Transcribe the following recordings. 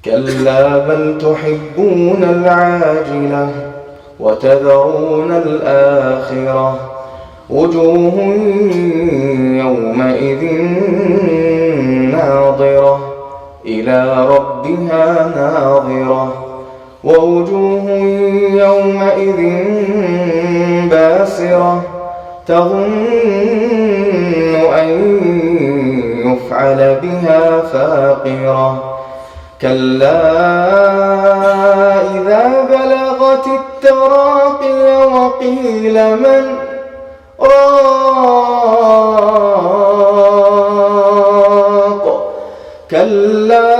كلا بل تحبون العاجلة وتذرون الآخرة وجوه يومئذ ناظرة إلى ربها ناظرة ووجوه يومئذ باسرة تظن أن يفعل بها فاقرة كلا إذا بلغت التراقي وقيل من راق كلا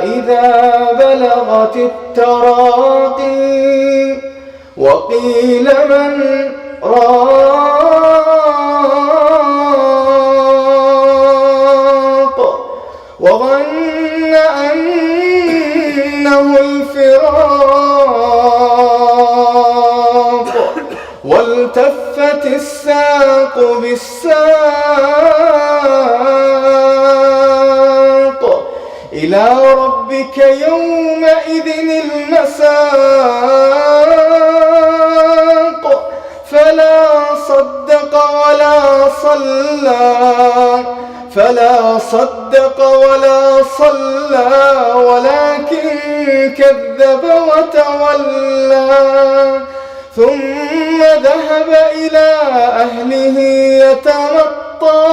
إذا بلغت التراقي وقيل من راق وظن أنه الفراق والتفت الساق بالساق إلى ربك يومئذ المساق فلا صدق ولا صلى ولكن كذب وتولى ثم ذهب إلى أهله يتمطى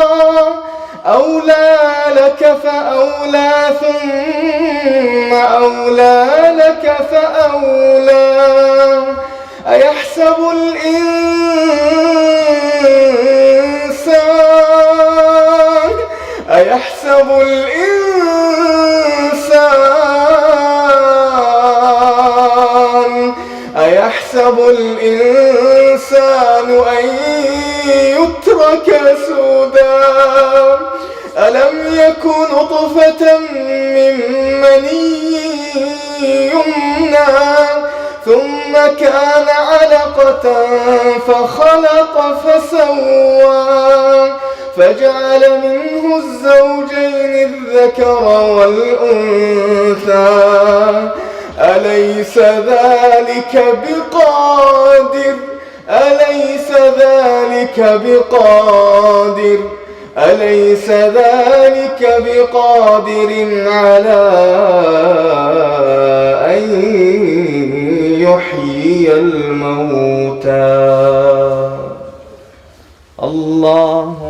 أولى لك فأولى ثم أولى لك فأولى أيحسب الإنسان أن يترك سدى ألم يكن نطفة من مني يمنى ثم كان علقة فخلق فسوى فجعل منه الزوجين الذكر والأنثى أليس ذلك بقادر على أن يحيي الموتى الله